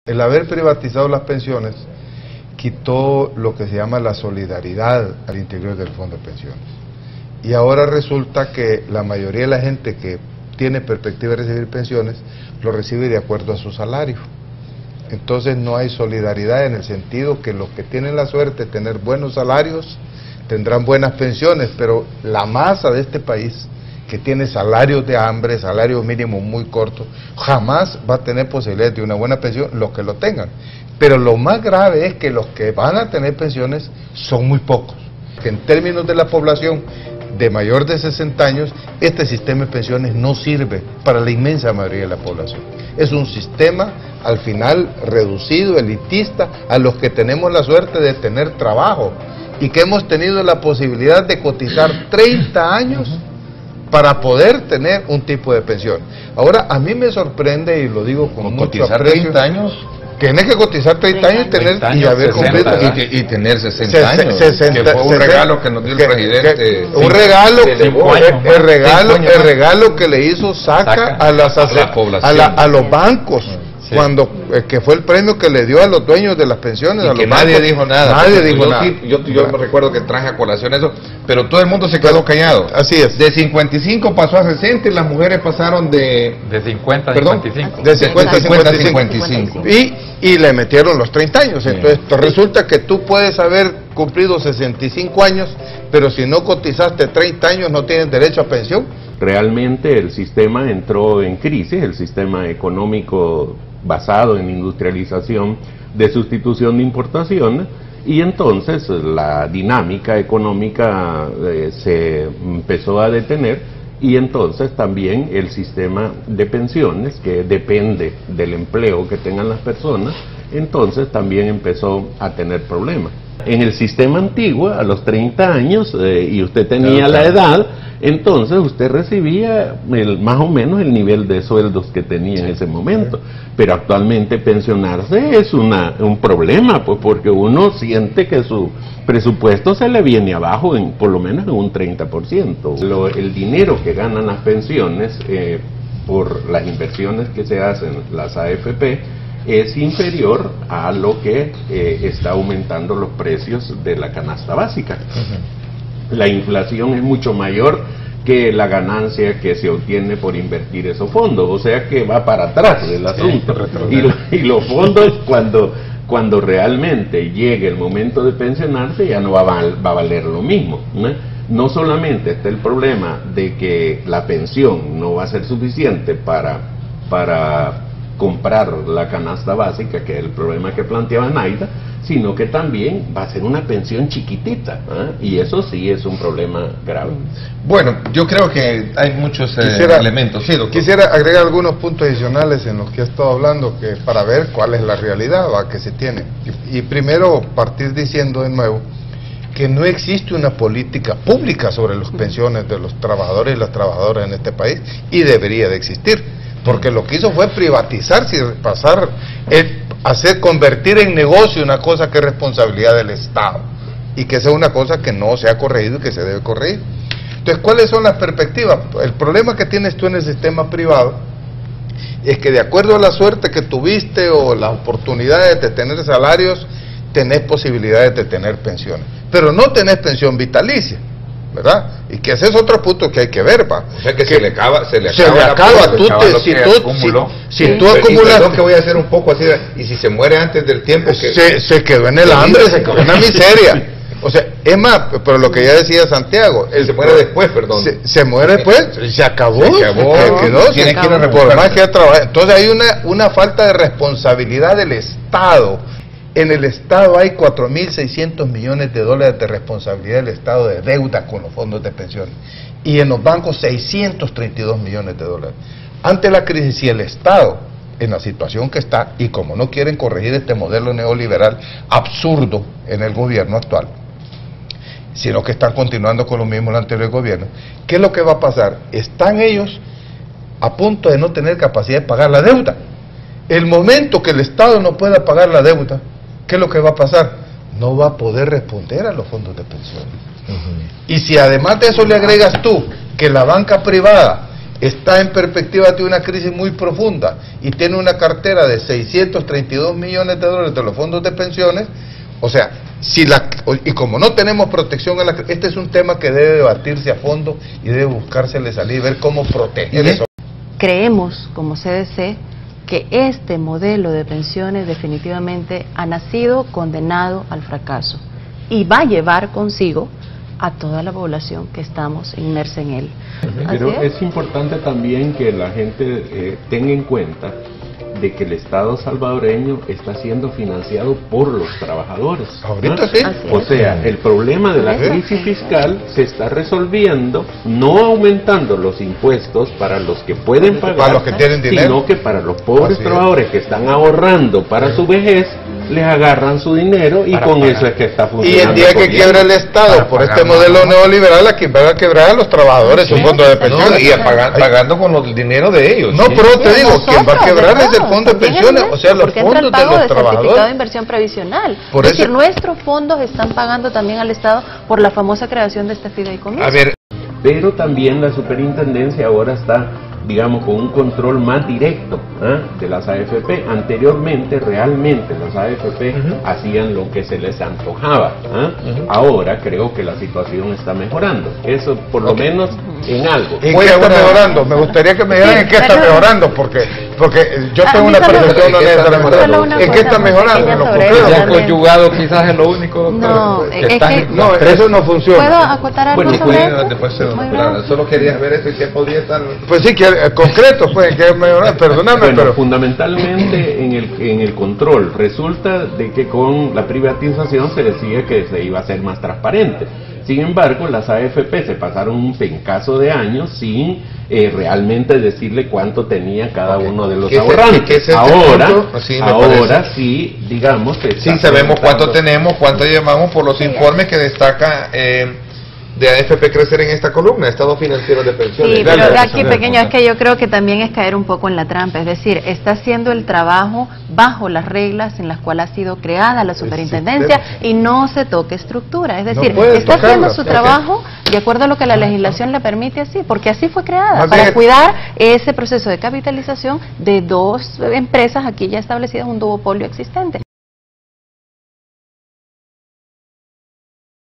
El haber privatizado las pensiones quitó lo que se llama la solidaridad al interior del fondo de pensiones. Y ahora resulta que la mayoría de la gente que tiene perspectiva de recibir pensiones, lo recibe de acuerdo a su salario. Entonces no hay solidaridad en el sentido que los que tienen la suerte de tener buenos salarios tendrán buenas pensiones, pero la masa de este país que tiene salarios de hambre, salarios mínimos muy cortos, jamás va a tener posibilidad de una buena pensión, los que lo tengan. Pero lo más grave es que los que van a tener pensiones son muy pocos. Que en términos de la población de mayor de 60 años, este sistema de pensiones no sirve para la inmensa mayoría de la población. Es un sistema, al final, reducido, elitista, a los que tenemos la suerte de tener trabajo y que hemos tenido la posibilidad de cotizar 30 años para poder tener un tipo de pensión. Ahora, a mí me sorprende, y lo digo con mucho aprecio, 30 años. Tienes que cotizar 30 años y haber cumplido y tener 60 años, que fue un regalo que nos dio el presidente. Un regalo, el regalo que le hizo Saca a los bancos. Sí. Cuando que fue el premio que le dio a los dueños de las pensiones, y a los que bancos, nadie dijo nada. Nadie dijo nada. Yo me recuerdo que traje a colación eso, pero todo el mundo se quedó callado. Así es. De 55 pasó a 60 y las mujeres pasaron de 50 a 55. De 50 a 55. Y le metieron los 30 años. Entonces resulta que tú puedes haber cumplido 65 años, pero si no cotizaste 30 años no tienes derecho a pensión. Realmente el sistema entró en crisis, el sistema económico basado en industrialización de sustitución de importaciones, y entonces la dinámica económica se empezó a detener, y entonces también el sistema de pensiones, que depende del empleo que tengan las personas, entonces también empezó a tener problemas. En el sistema antiguo, a los 30 años, y usted tenía la edad, entonces usted recibía más o menos el nivel de sueldos que tenía en ese momento. Pero actualmente pensionarse es un problema, pues, porque uno siente que su presupuesto se le viene abajo por lo menos en un 30%. El dinero que ganan las pensiones por las inversiones que se hacen, las AFP, es inferior a lo que está aumentando los precios de la canasta básica. La inflación es mucho mayor que la ganancia que se obtiene por invertir esos fondos, o sea que va para atrás el asunto. Y los fondos, cuando realmente llegue el momento de pensionarse, ya no va a valer lo mismo, ¿no? No solamente está el problema de que la pensión no va a ser suficiente para comprar la canasta básica, que es el problema que planteaba Naida, sino que también va a ser una pensión chiquitita, y eso sí es un problema grave. Bueno, yo creo que hay muchos elementos. Sí, doctor. Quisiera agregar algunos puntos adicionales en los que he estado hablando, que para ver cuál es la realidad que se tiene. Y primero partir diciendo de nuevo que no existe una política pública sobre las pensiones de los trabajadores y las trabajadoras en este país, y debería de existir. Porque lo que hizo fue privatizar, convertir en negocio una cosa que es responsabilidad del Estado, y que sea una cosa que no se ha corregido y que se debe corregir. Entonces, ¿cuáles son las perspectivas? El problema que tienes tú en el sistema privado es que, de acuerdo a la suerte que tuviste o las oportunidades de tener salarios, tenés posibilidades de tener pensiones, pero no tenés pensión vitalicia, ¿verdad? Y que ese es otro punto que hay que ver, ¿va? O sea que se le acaba si tú acumulas lo que voy a hacer un poco así, y si se muere antes del tiempo que se quedó en el hambre, se quedó en una miseria. O sea, es más, pero lo que ya decía Santiago, se muere después, perdón. Se muere después, se acabó. Por más que ha trabajado. Entonces hay una falta de responsabilidad del Estado. En el Estado hay 4.600 millones de dólares de responsabilidad del Estado de deuda con los fondos de pensiones, y en los bancos 632 millones de dólares. Ante la crisis, si el Estado, en la situación que está, y como no quieren corregir este modelo neoliberal absurdo en el gobierno actual, sino que están continuando con lo mismo en el anterior gobierno, ¿qué es lo que va a pasar? Están ellos a punto de no tener capacidad de pagar la deuda. El momento que el Estado no pueda pagar la deuda, ¿qué es lo que va a pasar? No va a poder responder a los fondos de pensiones. Y si además de eso le agregas tú que la banca privada está en perspectiva de una crisis muy profunda y tiene una cartera de 632 millones de dólares de los fondos de pensiones, o sea, y como no tenemos protección a este es un tema que debe debatirse a fondo y debe buscársele salir, ver cómo proteger eso. Creemos, como CDC, que este modelo de pensiones definitivamente ha nacido condenado al fracaso y va a llevar consigo a toda la población que estamos inmersa en él. Pero es importante también que la gente tenga en cuenta de que el Estado salvadoreño está siendo financiado por los trabajadores. Ahorita sí. O sea, el problema de la crisis fiscal se está resolviendo no aumentando los impuestos para los que pueden pagar, para los que tienen dinero, sino que para los pobres trabajadores que están ahorrando para su vejez, les agarran su dinero y con eso es que está funcionando. Y el día que quiebra el Estado por este modelo neoliberal, a quien va a quebrar a los trabajadores su fondo de pensiones. Y pagando con el dinero de ellos. No, pero te digo, quien va a quebrar es el fondo de pensiones, o sea, los fondos de los trabajadores. Certificado de inversión previsional. Es decir, nuestros fondos están pagando también al Estado por la famosa creación de este fideicomiso. Pero también la superintendencia ahora está, digamos, con un control más directo de las AFP. Anteriormente, realmente, las AFP hacían lo que se les antojaba. Ahora creo que la situación está mejorando. Eso, por lo menos, en algo. ¿En qué está mejorando? Me gustaría que me digan en qué está mejorando, porque yo tengo una percepción honesta. ¿En qué está mejorando? Ya conyugado quizás es lo único, doctor. No, eso no funciona. ¿Puedo acotar algo sobre eso? Solo quería ver eso y qué podría estar... Pues sí, que concreto, pues, que mejorar, perdóname, pero... fundamentalmente en el control, resulta de que con la privatización se decía que se iba a ser más transparente. Sin embargo, las AFP se pasaron un pencazo de años sin realmente decirle cuánto tenía cada uno de los ahorrantes. Ahora sí, digamos... Sí, sabemos cuánto tenemos, cuánto llevamos por los informes que destaca... de AFP Crecer en esta columna, Estado Financiero de Pensiones. Sí, pero aquí pequeño, es que yo creo que también es caer un poco en la trampa, es decir, está haciendo el trabajo bajo las reglas en las cuales ha sido creada la superintendencia y no se toque estructura, es decir, está haciendo su trabajo de acuerdo a lo que la legislación le permite así, porque así fue creada, para cuidar ese proceso de capitalización de dos empresas aquí ya establecidas, un duopolio existente.